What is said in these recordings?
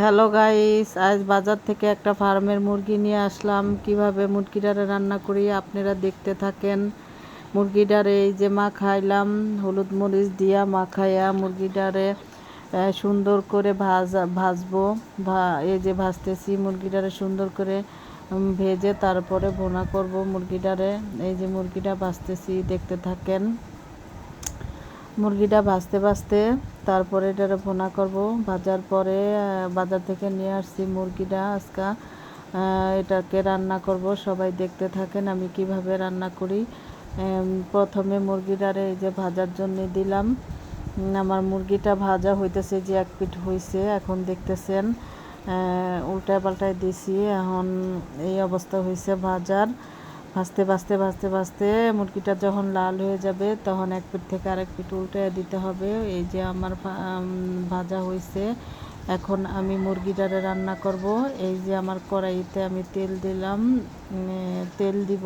Hello guys, আজ বাজার থেকে একটা ফার্মের মুরগি নিয়ে আসলাম। কিভাবে মুরগিটারে রান্না করি আপনারা দেখতে থাকেন। মুরগিটারে এই যে মাখাইলাম, হলুদ মরিচ দিয়া মাখাইয়া মুরগিটারে সুন্দর করে ভাজবো। এই যে ভাজতেছি মুরগিটারে সুন্দর করে ভেজে তারপরে ভুনা করব মুরগিটারে। এই যে মুরগিটা ভাজতেছি, দেখতে থাকেন। মুরগিটা ভাজতে ভাজতে তারপরে এটারে ভুনা করব। ভাজার পরে বাজার থেকে নিয়ে আসছি মুরগিটা, আজকে এটাকে রান্না করব। সবাই দেখতে থাকেন আমি কিভাবে রান্না করি। প্রথমে মুরগিটারে এই যে ভাজার জন্য দিলাম। আমার মুরগিটা ভাজা হইতেছে, যে এক পিঠ হয়েছে, এখন দেখতেছেন উল্টায় পাল্টায় দিছি। এখন এই অবস্থা হয়েছে ভাজার। ভাজতে ভাজতে ভাজতে ভাজতে মুরগিটা যখন লাল হয়ে যাবে তখন এক পিঠ থেকে আরেক পিঠ উল্টে দিতে হবে। এই যে আমার ভাজা হয়েছে, এখন আমি মুরগিটারে রান্না করব। এই যে আমার কড়াইতে আমি তেল দিলাম, তেল দিব।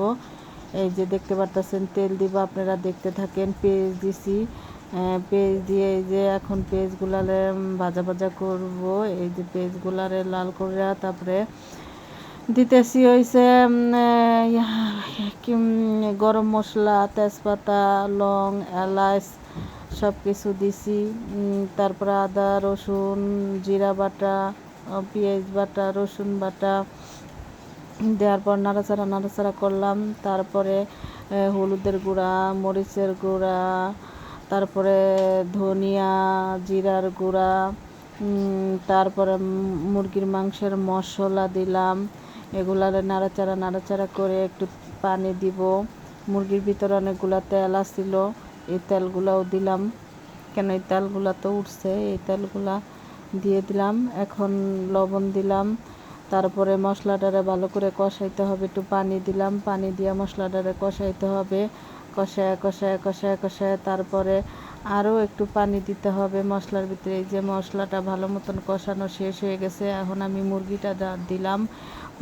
এই যে দেখতে পারতেছেন তেল দিব, আপনারা দেখতে থাকেন। পেঁয়াজ দিছি, পেঁয়াজ দিয়ে এই যে এখন পেঁয়াজগুলারে ভাজা ভাজা করব। এই যে পেঁয়াজগুলারে লাল করে তারপরে দিতেছি হয়েছে গরম মশলা, তেজপাতা, লং, এলাচ সব কিছু দিছি। তারপরে আদা, রসুন, জিরা বাটা, পেঁয়াজ বাটা, রসুন বাটা দেওয়ার পর নাড়াচাড়া করলাম। তারপরে হলুদের গুঁড়া, মরিচের গুঁড়া, তারপরে ধনিয়া, জিরার গুঁড়া, তারপরে মুরগির মাংসের মশলা দিলাম। এগুলার নাড়াচাড়া করে একটু পানি দিব। মুরগির ভিতরে অনেকগুলো তেল আসছিল, এই তেলগুলাও দিলাম। কেন এই তেলগুলা তো উঠছে, এই তেলগুলা দিয়ে দিলাম। এখন লবণ দিলাম। তারপরে মশলাটারে ভালো করে কষাইতে হবে, একটু পানি দিলাম। পানি দিয়ে মশলাটারে কষাইতে হবে। কষায় তারপরে আরও একটু পানি দিতে হবে মশলার ভিতরে। এই যে মশলাটা ভালো মতন কষানো শেষ হয়ে গেছে, এখন আমি মুরগিটা দিলাম।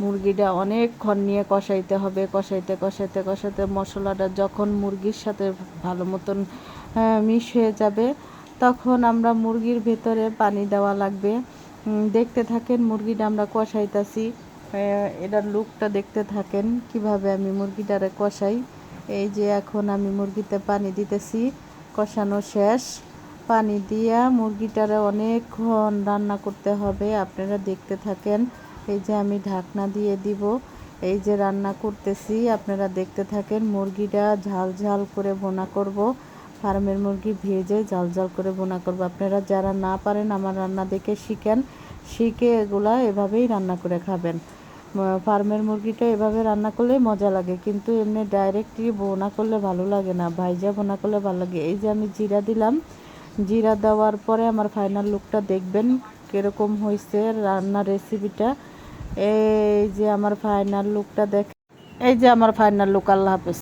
মুরগিটা অনেকক্ষণ নিয়ে কষাইতে হবে। কষাইতে মশলাটা যখন মুরগির সাথে ভালো মতন মিশ হয়ে যাবে তখন আমরা মুরগির ভেতরে পানি দেওয়া লাগবে। দেখতে থাকেন মুরগিটা আমরা কষাইতেছি, এটার লুকটা দেখতে থাকেন কিভাবে আমি মুরগিটারে কষাই। এই যে এখন আমি মুরগিতে পানি দিতেছি, কষানো শেষ। পানি দিয়া মুরগিটারে অনেকক্ষণ রান্না করতে হবে, আপনারা দেখতে থাকেন। এই যে আমি ঢাকনা দিয়ে দিব, এই যে রান্না করতেছি, আপনারা দেখতে থাকেন। মুরগিটা ঝাল ঝাল করে ভুনা করব। ফার্মের মুরগি ভেজে ঝাল ঝাল করে ভুনা করব। আপনারা যারা না পারেন আমার রান্না দেখে শিখে এগুলা এভাবেই রান্না করে খাবেন। ফার্মের মুরগিটা এভাবে রান্না করলে মজা লাগে, কিন্তু এমনি ডাইরেক্টলি ভুনা করলে ভালো লাগে না, ভাইজা ভুনা করলে ভালো লাগে। এই যে আমি জিরা দিলাম, জিরা দেওয়ার পরে আমার ফাইনাল লুকটা দেখবেন কীরকম হয়েছে রান্নার রেসিপিটা। এই যে আমার ফাইনাল লুকটা এই যে আমার ফাইনাল লুক। আল্লাহ হাফেজ।